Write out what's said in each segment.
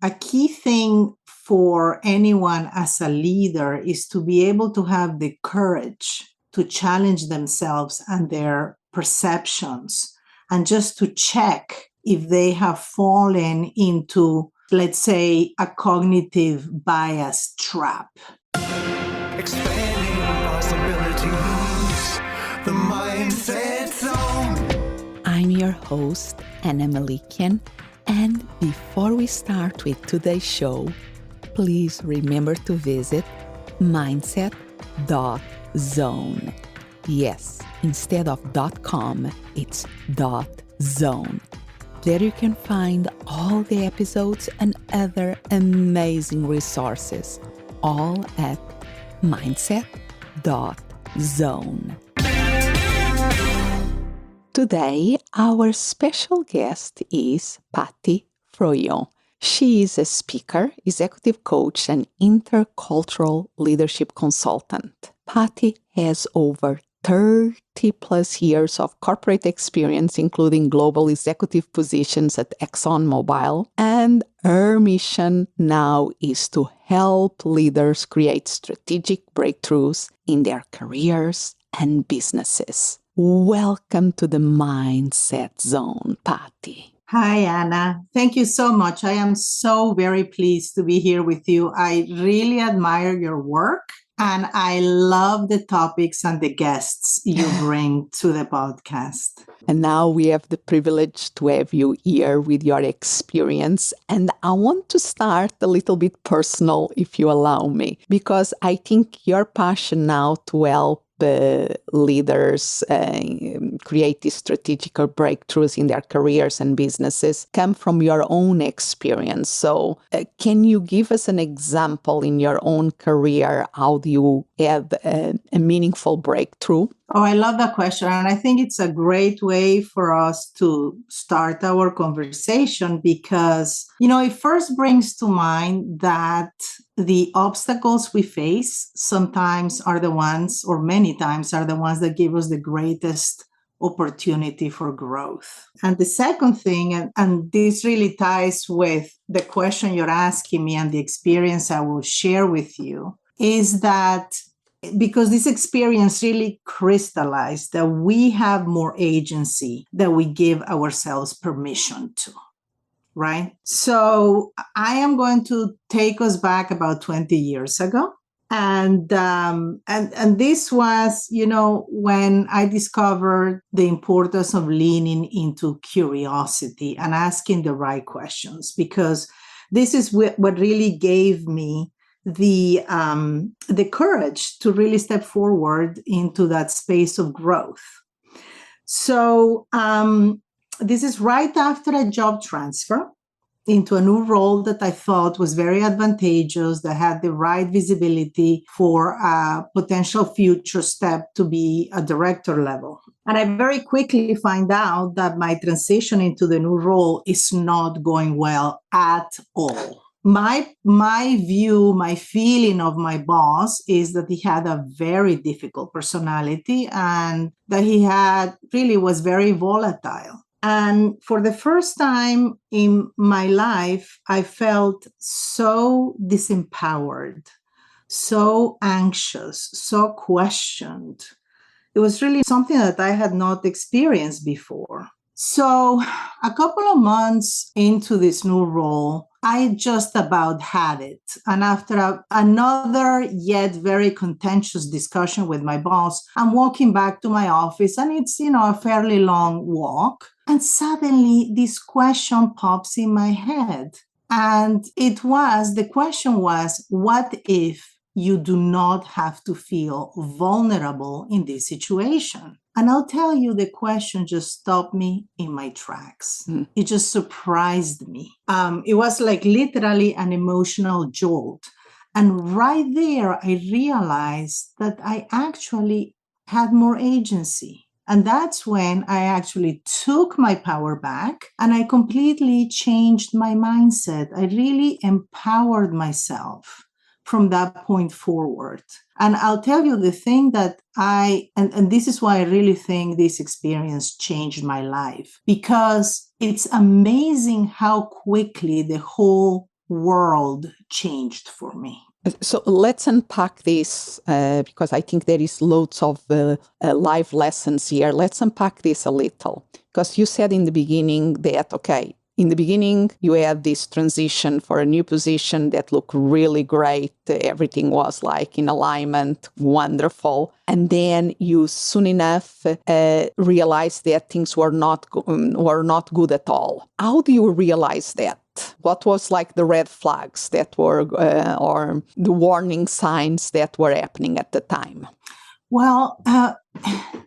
a key thing for anyone as a leader is to be able to have the courage to challenge themselves and their perceptions, and just to check if they have fallen into, let's say, a cognitive bias trap. Expanding possibilities, the mindset zone. I'm your host, Anna Melikian, and before we start with today's show, please remember to visit mindset.zone. Yes, instead of .com, it's .zone. There you can find all the episodes and other amazing resources, all at mindset.zone. Today, our special guest is Pati Froyo. She is a speaker, executive coach, and intercultural leadership consultant. Pati has over 30 plus years of corporate experience, including global executive positions at ExxonMobil, and her mission now is to help leaders create strategic breakthroughs in their careers and businesses. Welcome to the Mindset Zone, Pati. Hi, Anna. Thank you so much. I am so very pleased to be here with you. I really admire your work, and I love the topics and the guests you bring to the podcast. And now we have the privilege to have you here with your experience. And I want to start a little bit personal, if you allow me, because I think your passion now to help leaders create these strategic breakthroughs in their careers and businesses come from your own experience. So can you give us an example in your own career? How do you have a meaningful breakthrough? Oh, I love that question. And I think it's a great way for us to start our conversation because, it first brings to mind that the obstacles we face sometimes are the ones, or many times are the ones that give us the greatest opportunity for growth. And the second thing, and this really ties with the question you're asking me and the experience I will share with you, is that because this experience really crystallized that we have more agency than we give ourselves permission to, right? So I am going to take us back about 20 years ago. And this was, when I discovered the importance of leaning into curiosity and asking the right questions, because this is what really gave me the courage to really step forward into that space of growth. So this is right after a job transfer into a new role that I thought was very advantageous, that had the right visibility for a potential future step to be a director level. And I very quickly find out that my transition into the new role is not going well at all. My view, my feeling of my boss is that he had a very difficult personality and that he was very volatile. And for the first time in my life, I felt so disempowered, so anxious, so questioned. It was really something that I had not experienced before. So a couple of months into this new role, I just about had it. And after another yet very contentious discussion with my boss, I'm walking back to my office, and it's, a fairly long walk. And suddenly this question pops in my head. And the question was, what if you do not have to feel vulnerable in this situation? And I'll tell you, the question just stopped me in my tracks. It just surprised me. It was like literally an emotional jolt. And right there, I realized that I actually had more agency. And that's when I actually took my power back and I completely changed my mindset. I really empowered myself from that point forward. And I'll tell you the thing that and this is why I really think this experience changed my life, because it's amazing how quickly the whole world changed for me. So let's unpack this because I think there is loads of life lessons here. Let's unpack this a little because you said in the beginning that, okay, in the beginning, you had this transition for a new position that looked really great. Everything was like in alignment, wonderful. And then you soon enough realized that things were not good at all. How do you realize that? What was like the red flags that were, or the warning signs that were happening at the time? Well,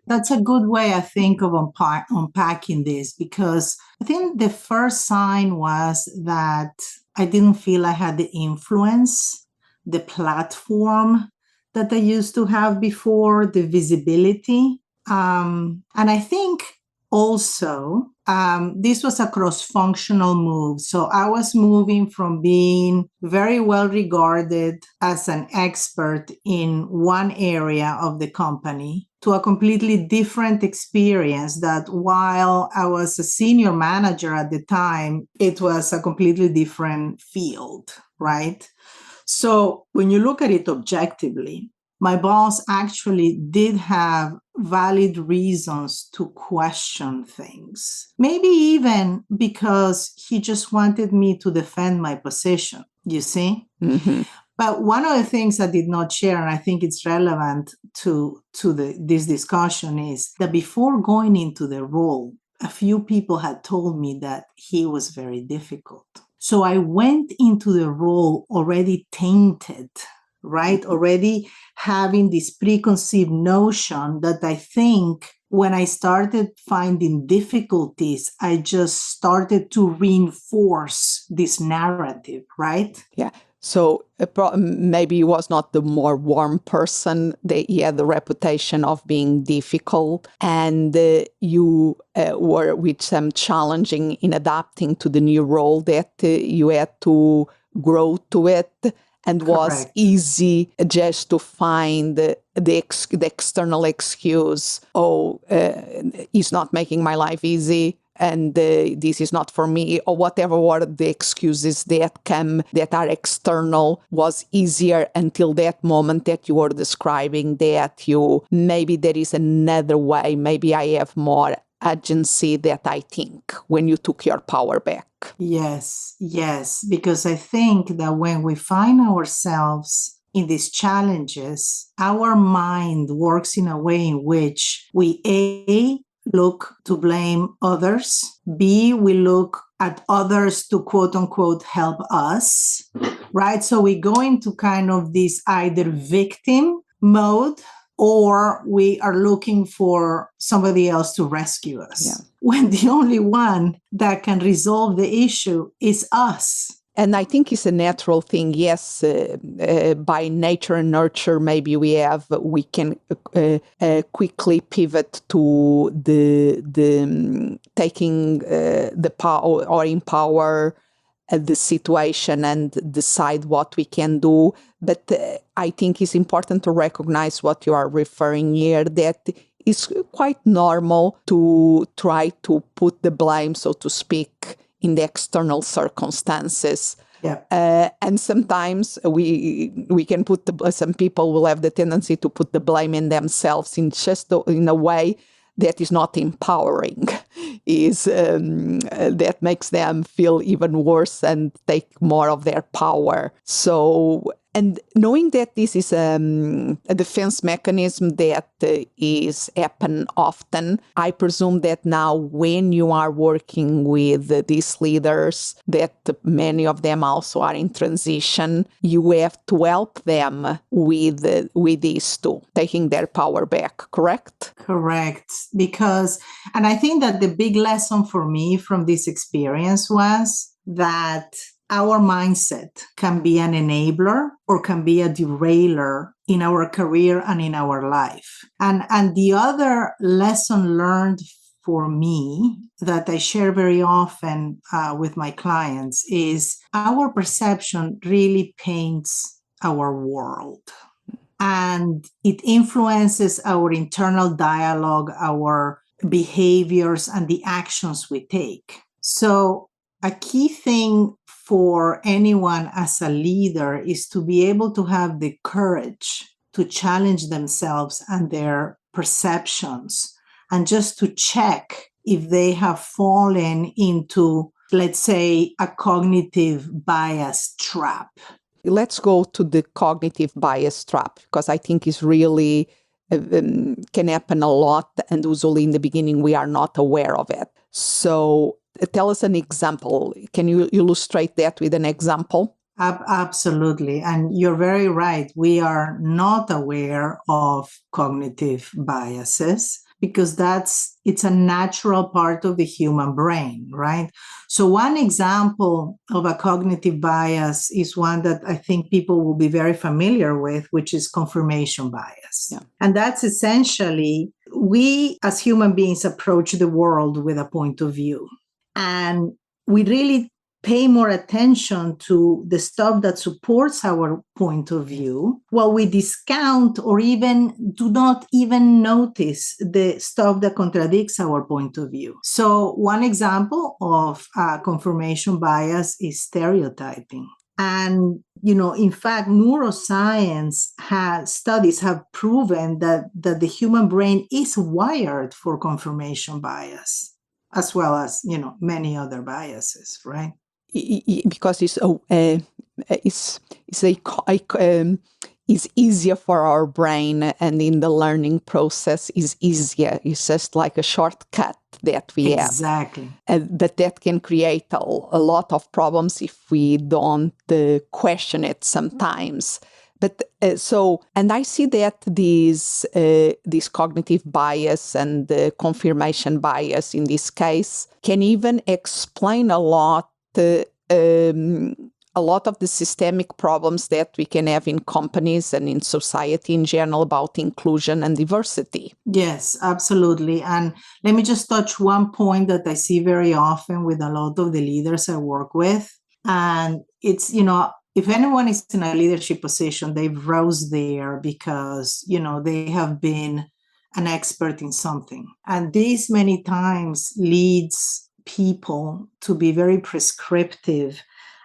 that's a good way, I think, of unpacking this, because I think the first sign was that I didn't feel I had the influence, the platform that I used to have before, the visibility. And I think also, this was a cross-functional move. So I was moving from being very well regarded as an expert in one area of the company to a completely different experience that while I was a senior manager at the time, it was a completely different field, right? So when you look at it objectively, my boss actually did have valid reasons to question things. Maybe even because he just wanted me to defend my position, you see? Mm-hmm. But one of the things I did not share, and I think it's relevant to this discussion, is that before going into the role, a few people had told me that he was very difficult. So I went into the role already tainted, right? Already having this preconceived notion that I think when I started finding difficulties, I just started to reinforce this narrative, right? Yeah. So maybe he was not the more warm person. He had the reputation of being difficult, and you were with some challenging in adapting to the new role that you had to grow to it, and was Correct. easy just to find the external excuse. Oh, he's not making my life easy, and this is not for me, or whatever were the excuses that are external. Was easier until that moment that you were describing, that you, maybe there is another way, maybe I have more agency that I think, when you took your power back. Yes, because I think that when we find ourselves in these challenges, our mind works in a way in which we A, look to blame others, B, we look at others to quote unquote help us, right? So we go into kind of this either victim mode, or we are looking for somebody else to rescue us. Yeah. When the only one that can resolve the issue is us. And I think it's a natural thing. Yes, by nature and nurture, maybe we can quickly pivot to the taking the power or empower the situation and decide what we can do. But I think it's important to recognize what you are referring here, that it's quite normal to try to put the blame, so to speak, in the external circumstances. Yeah. And sometimes we can put some people will have the tendency to put the blame in themselves in a way that is not empowering, that makes them feel even worse and take more of their power. So, and knowing that this is a defense mechanism that is happen often, I presume that now when you are working with these leaders, that many of them also are in transition, you have to help them with these too, taking their power back, correct? Correct. Because, and I think that the big lesson for me from this experience was that our mindset can be an enabler or can be a derailer in our career and in our life. And the other lesson learned for me that I share very often with my clients is our perception really paints our world. And it influences our internal dialogue, our behaviors, and the actions we take. So a key thing for anyone as a leader is to be able to have the courage to challenge themselves and their perceptions, and just to check if they have fallen into, let's say, a cognitive bias trap. Let's go to the cognitive bias trap, because I think it's really can happen a lot, and usually in the beginning we are not aware of it. So tell us an example. Can you illustrate that with an example? Absolutely. And you're very right. We are not aware of cognitive biases because it's a natural part of the human brain, right? So one example of a cognitive bias is one that I think people will be very familiar with, which is confirmation bias. Yeah. And that's essentially, we as human beings approach the world with a point of view. And we really pay more attention to the stuff that supports our point of view, while we discount or even do not even notice the stuff that contradicts our point of view. So one example of confirmation bias is stereotyping. And, in fact, neuroscience studies have proven that the human brain is wired for confirmation bias, as well as, many other biases, right? Because it's easier for our brain, and in the learning process is easier. It's just like a shortcut that we have. Exactly. But that can create a lot of problems if we don't question it sometimes. But and I see that this cognitive bias and the confirmation bias in this case can even explain a lot of the systemic problems that we can have in companies and in society in general about inclusion and diversity. Yes, absolutely. And let me just touch one point that I see very often with a lot of the leaders I work with. And it's, if anyone is in a leadership position, they've rose there because, they have been an expert in something. And this many times leads people to be very prescriptive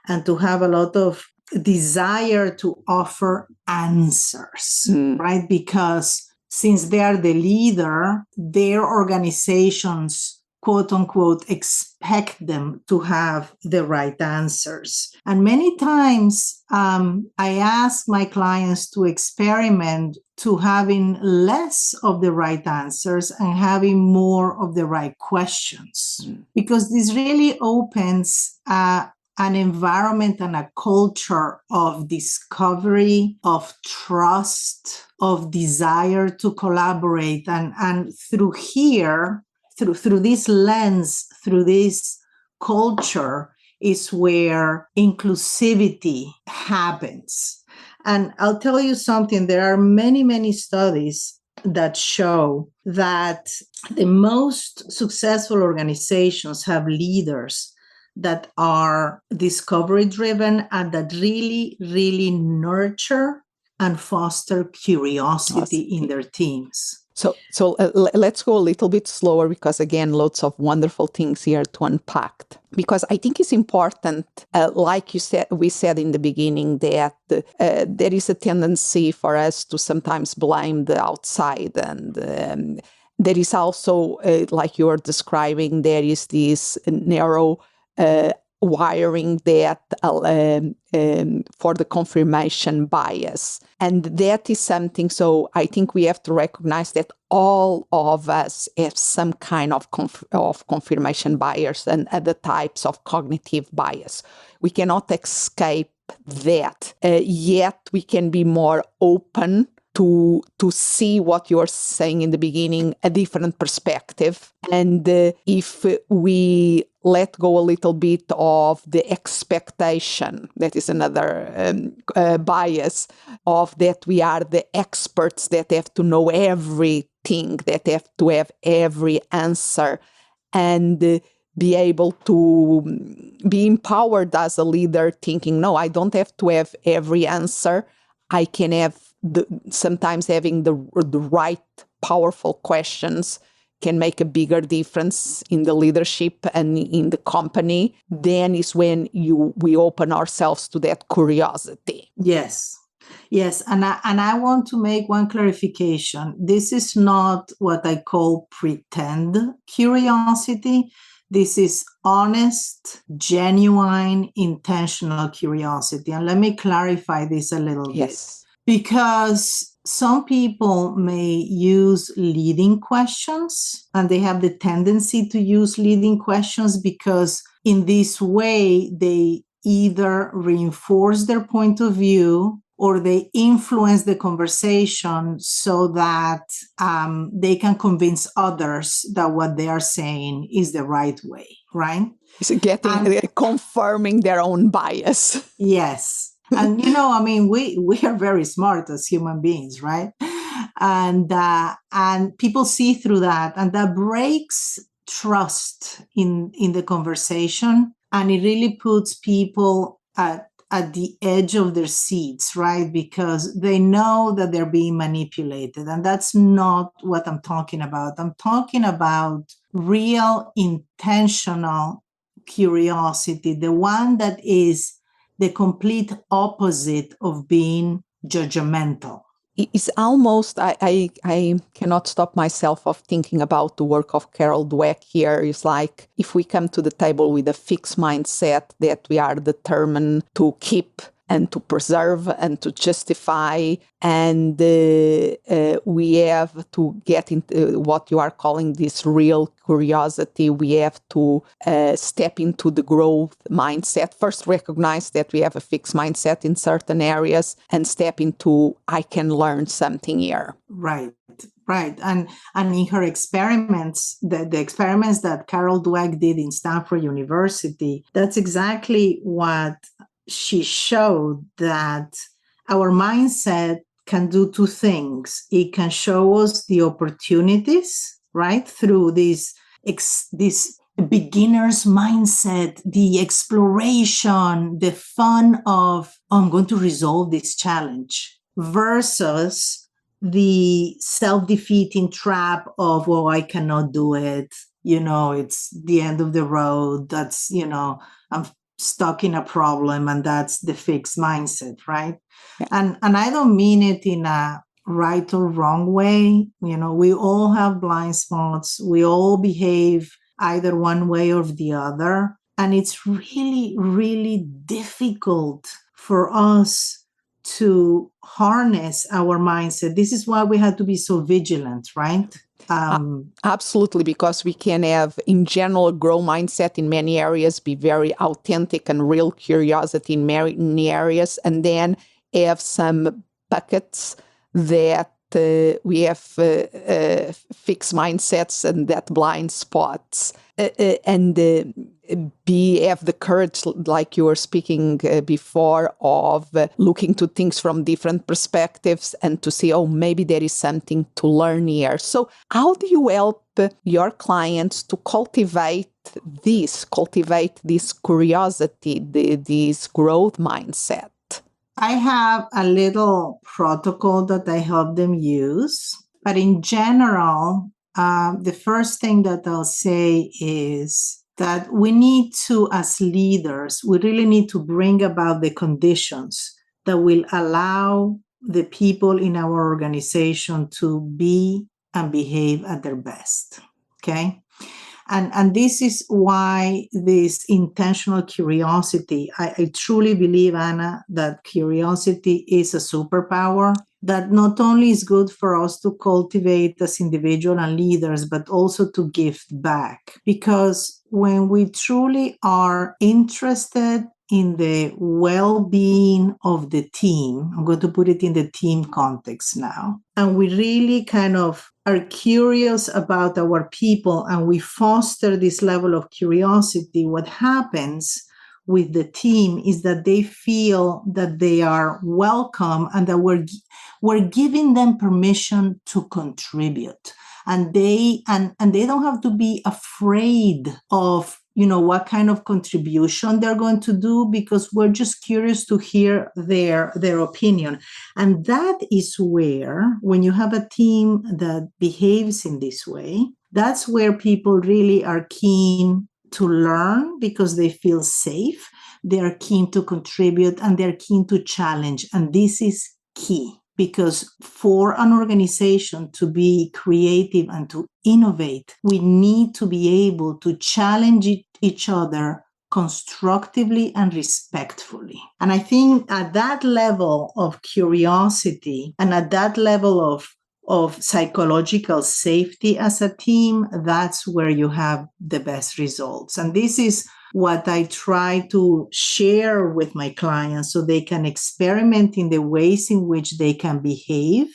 and to have a lot of desire to offer answers, right? Because since they are the leader, their organizations, quote unquote, expect them to have the right answers. And many times I ask my clients to experiment to having less of the right answers and having more of the right questions, because this really opens an environment and a culture of discovery, of trust, of desire to collaborate. And through here, through this lens, through this culture, is where inclusivity happens. And I'll tell you something, there are many, many studies that show that the most successful organizations have leaders that are discovery driven and that really, really nurture and foster curiosity in their teams. So let's go a little bit slower, because again, lots of wonderful things here to unpack. Because I think it's important, like you said, we said in the beginning, that there is a tendency for us to sometimes blame the outside, and there is also, like you were describing, there is this narrow wiring that for the confirmation bias. And that is something, so I think we have to recognize that all of us have some kind of confirmation bias and other types of cognitive bias. We cannot escape that, yet we can be more open to see what you're saying in the beginning, a different perspective. And if we let go a little bit of the expectation, that is another bias, of that we are the experts that have to know everything, that have to have every answer, and be able to be empowered as a leader, thinking, no, I don't have to have every answer. I can have sometimes having the right powerful questions can make a bigger difference in the leadership and in the company, then is when we open ourselves to that curiosity. Yes. Yes, and I want to make one clarification. This is not what I call pretend curiosity. This is honest, genuine, intentional curiosity. And let me clarify this a little bit. Because some people may use leading questions, and they have the tendency to use leading questions because in this way, they either reinforce their point of view or they influence the conversation so that they can convince others that what they are saying is the right way, right? So confirming their own bias. Yes. And, we are very smart as human beings, right? And people see through that, and that breaks trust in the conversation. And it really puts people at the edge of their seats, right? Because they know that they're being manipulated. And that's not what I'm talking about. I'm talking about real, intentional curiosity, the one that is the complete opposite of being judgmental. It's almost, I cannot stop myself of thinking about the work of Carol Dweck here. It's like if we come to the table with a fixed mindset that we are determined to keep and to preserve and to justify, and we have to get into what you are calling this real curiosity. We have to step into the growth mindset. First, recognize that we have a fixed mindset in certain areas and step into, I can learn something here. Right. And in her experiments, the experiments that Carol Dweck did in Stanford University, that's exactly what she showed, that our mindset can do two things. It can show us the opportunities, right? Through this beginner's mindset, the exploration, the fun of, I'm going to resolve this challenge, versus the self-defeating trap of, I cannot do it. It's the end of the road. That's, I'm stuck in a problem, and that's the fixed mindset, right? Yeah. And I don't mean it in a right or wrong way. We all have blind spots. We all behave either one way or the other. And it's really, really difficult for us to harness our mindset. This is why we have to be so vigilant, right? Absolutely, because we can have, in general, a growth mindset in many areas, be very authentic and real curiosity in many areas, and then have some buckets that we have fixed mindsets and that blind spots, and have the courage, like you were speaking before, of looking to things from different perspectives and to see, maybe there is something to learn here. So how do you help your clients to cultivate this curiosity, this growth mindset? I have a little protocol that I help them use. But in general, the first thing that I'll say is that we need to, as leaders, we really need to bring about the conditions that will allow the people in our organization to be and behave at their best, okay? And this is why this intentional curiosity, I truly believe, Anna, that curiosity is a superpower that not only is good for us to cultivate as individuals and leaders, but also to give back. Because when we truly are interested in the well-being of the team, I'm going to put it in the team context now, and we really kind of are curious about our people and we foster this level of curiosity, what happens with the team is that they feel that they are welcome and that we're giving them permission to contribute. And they don't have to be afraid of what kind of contribution they're going to do, because we're just curious to hear their opinion. And that is where, when you have a team that behaves in this way, That's where people really are keen to learn because they feel safe. They are keen to contribute and they're keen to challenge. And this is key because for an organization to be creative and to innovate, we need to be able to challenge each other constructively and respectfully. And I think at that level of curiosity and at that level of psychological safety as a team, that's where you have the best results. And this is what I try to share with my clients so they can experiment in the ways in which they can behave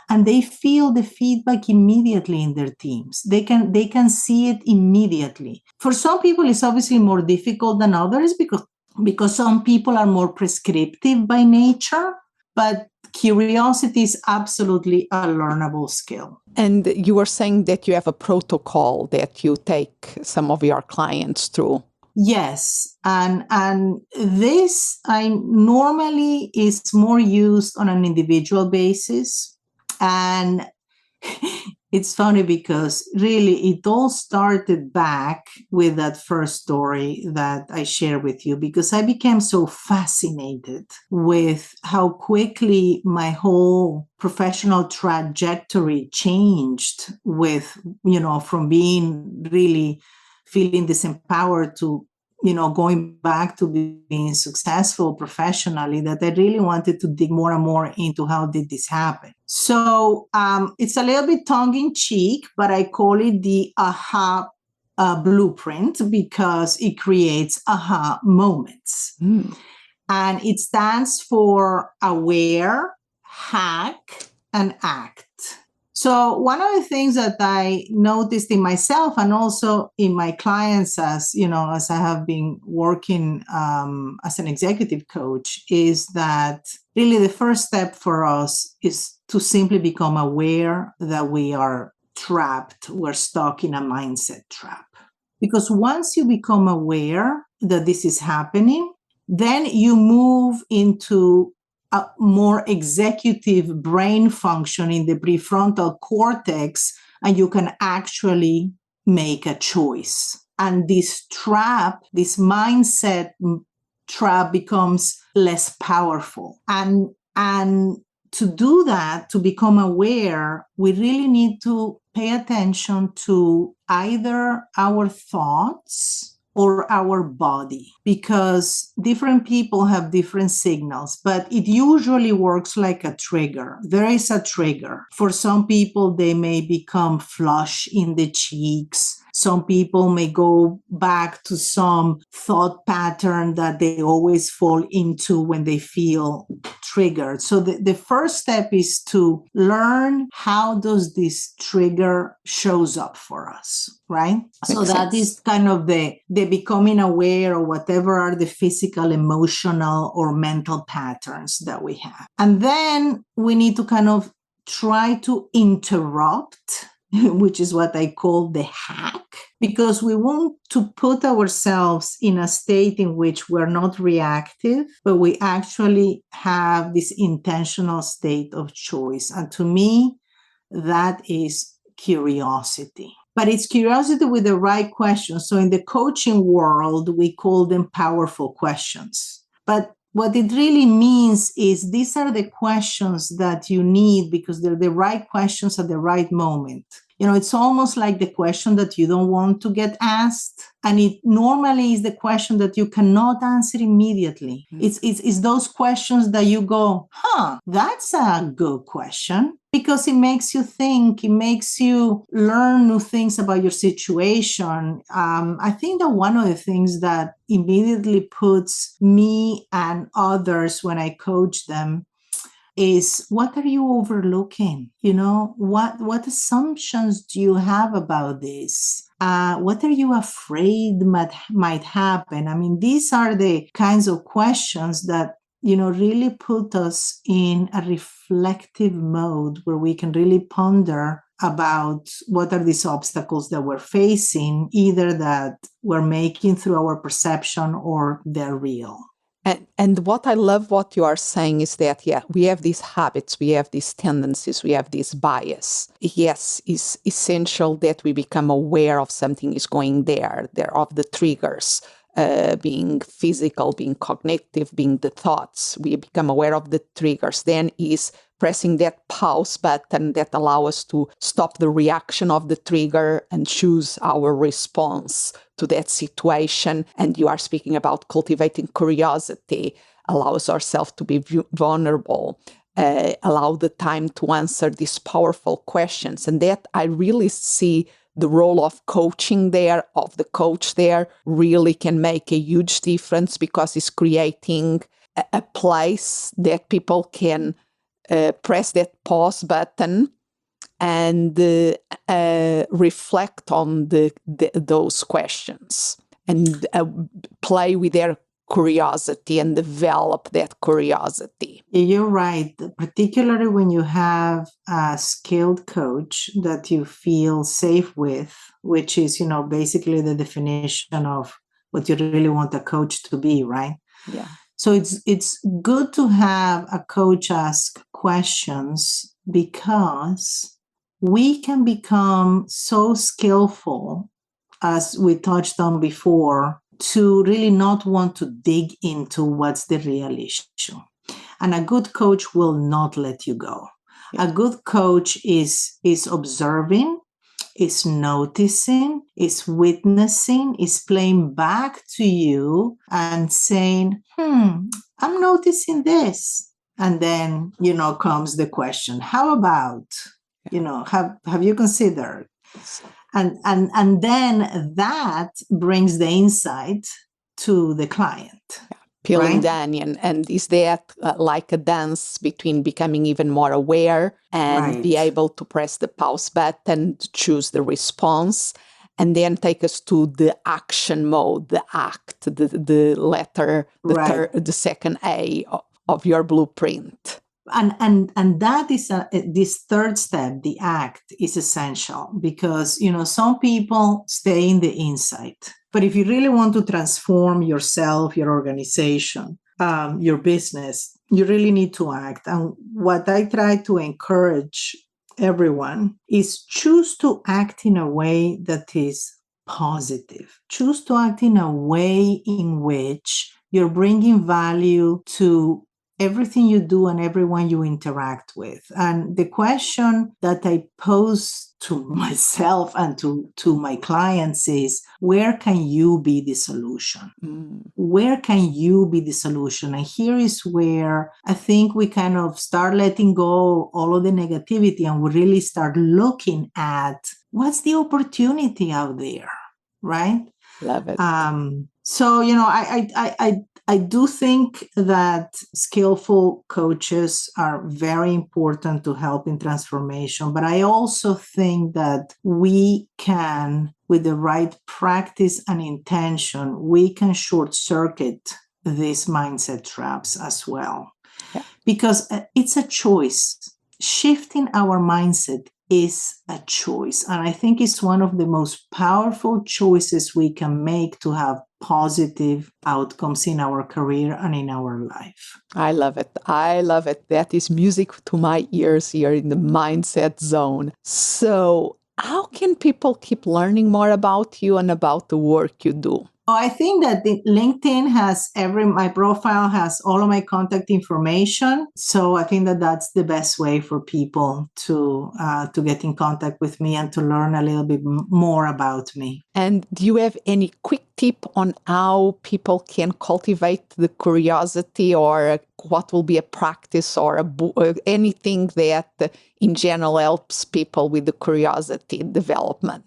and they feel the feedback immediately in their teams. They can see it immediately. For some people, it's obviously more difficult than others because some people are more prescriptive by nature, but curiosity is absolutely a learnable skill. And you were saying that you have a protocol that you take some of your clients through. Yes, and this I normally is more used on an individual basis. And it's funny because really it all started back with that first story that I shared with you, because I became so fascinated with how quickly my whole professional trajectory changed with, from being really feeling disempowered to going back to being successful professionally, that I really wanted to dig more and more into how did this happen. So it's a little bit tongue-in-cheek, but I call it the aha blueprint because it creates aha moments. And it stands for aware, hack, and act. So one of the things that I noticed in myself and also in my clients as I have been working as an executive coach is that really the first step for us is to simply become aware that we are trapped, we're stuck in a mindset trap. Because once you become aware that this is happening, then you move into a more executive brain function in the prefrontal cortex, and you can actually make a choice. And this trap, this mindset trap becomes less powerful. And to do that, to become aware, we really need to pay attention to either our thoughts or our body, because different people have different signals, but it usually works like a trigger. There is a trigger. For some people, they may become flush in the cheeks. Some people may go back to some thought pattern that they always fall into when they feel triggered. So the first step is to learn how does this trigger shows up for us, right? So that is kind of the becoming aware of whatever are the physical, emotional, or mental patterns that we have. And then we need to kind of try to interrupt, which is what I call the hack, because we want to put ourselves in a state in which we're not reactive, but we actually have this intentional state of choice. And to me, that is curiosity. But it's curiosity with the right questions. So in the coaching world, we call them powerful questions. But what it really means is these are the questions that you need because they're the right questions at the right moment. It's almost like the question that you don't want to get asked. And it normally is the question that you cannot answer immediately. It's those questions that you go, that's a good question. Because it makes you think, it makes you learn new things about your situation. I think that one of the things that immediately puts me and others when I coach them is, what are you overlooking? What assumptions do you have about this? What are you afraid might happen? I mean, these are the kinds of questions that really put us in a reflective mode where we can really ponder about what are these obstacles that we're facing, either that we're making through our perception or they're real. And what I love what you are saying is that, yeah, we have these habits, we have these tendencies, we have this bias. Yes, it's essential that we become aware of something is going there of the triggers, being physical, being cognitive, being the thoughts. We become aware of the triggers. Then is pressing that pause button that allows us to stop the reaction of the trigger and choose our response to that situation. And you are speaking about cultivating curiosity, allows ourselves to be vulnerable, allow the time to answer these powerful questions. And that I really see the role of coaching there, of the coach there, really can make a huge difference, because it's creating a place that people can press that pause button and reflect on those questions and play with their curiosity and develop that curiosity. You're right, particularly when you have a skilled coach that you feel safe with, which is, basically the definition of what you really want a coach to be, right? Yeah. So it's good to have a coach ask questions, because we can become so skillful, as we touched on before, to really not want to dig into what's the real issue. And a good coach will not let you go. Yeah. A good coach is observing, is noticing, is witnessing, is playing back to you and saying, I'm noticing this. And then, comes the question, how about, have you considered? And then that brings the insight to the client. Peeling right? the onion. And is that like a dance between becoming even more aware and be able to press the pause button to choose the response, and then take us to the action mode, the act, the letter, the second A of your blueprint. And that is this third step, the act, is essential, because some people stay in the insight. But if you really want to transform yourself, your organization, your business, you really need to act. And what I try to encourage everyone is choose to act in a way that is positive. Choose to act in a way in which you're bringing value to everything you do and everyone you interact with. And the question that I pose to myself and to my clients is, where can you be the solution? Where can you be the solution? And here is where I think we kind of start letting go all of the negativity, and we really start looking at what's the opportunity out there, right? Love it. So, I do think that skillful coaches are very important to help in transformation, but I also think that we can, with the right practice and intention, we can short circuit these mindset traps as well. Yeah. Because it's a choice. Shifting our mindset is a choice. And I think it's one of the most powerful choices we can make to have positive outcomes in our career and in our life. I love it. I love it. That is music to my ears here in the mindset zone. So, how can people keep learning more about you and about the work you do? I think that LinkedIn has my profile has all of my contact information. So I think that that's the best way for people to get in contact with me and to learn a little bit more about me. And do you have any quick tip on how people can cultivate the curiosity, or what will be a practice or anything that in general helps people with the curiosity development?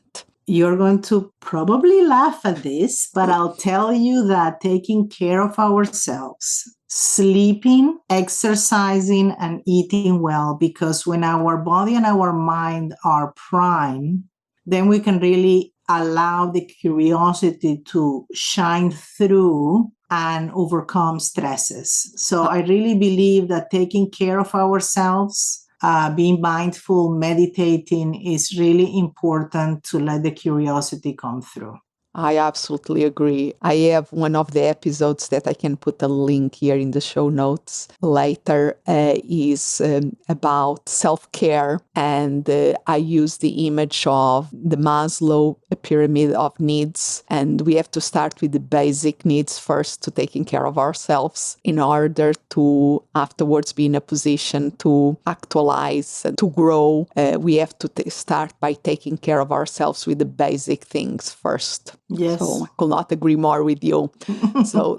You're going to probably laugh at this, but I'll tell you that taking care of ourselves, sleeping, exercising, and eating well, because when our body and our mind are prime, then we can really allow the curiosity to shine through and overcome stresses. So I really believe that taking care of ourselves, being mindful, meditating is really important to let the curiosity come through. I absolutely agree. I have one of the episodes that I can put a link here in the show notes later is about self-care. And I use the image of the Maslow pyramid of needs. And we have to start with the basic needs first to taking care of ourselves in order to afterwards be in a position to actualize and to grow. We have to start by taking care of ourselves with the basic things first. Yes. So I could not agree more with you. So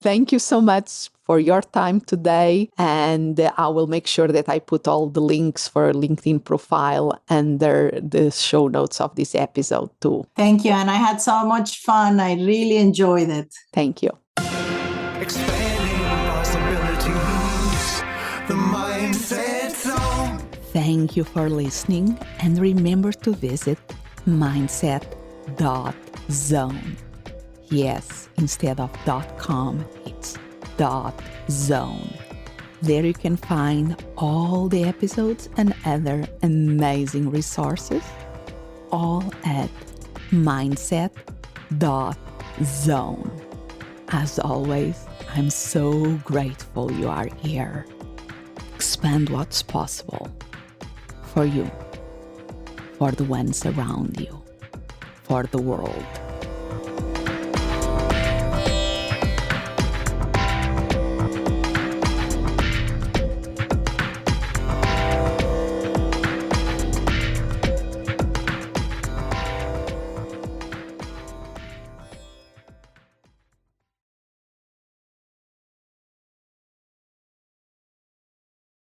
thank you so much for your time today. And I will make sure that I put all the links for LinkedIn profile under the show notes of this episode too. Thank you. And I had so much fun. I really enjoyed it. Thank you. Expanding possibilities. The Mindset Zone. Thank you for listening. And remember to visit mindset.zone. Yes, instead of .com, it's .zone. There you can find all the episodes and other amazing resources, all at mindset.zone. As always, I'm so grateful you are here. Expand what's possible for you, for the ones around you, for the world.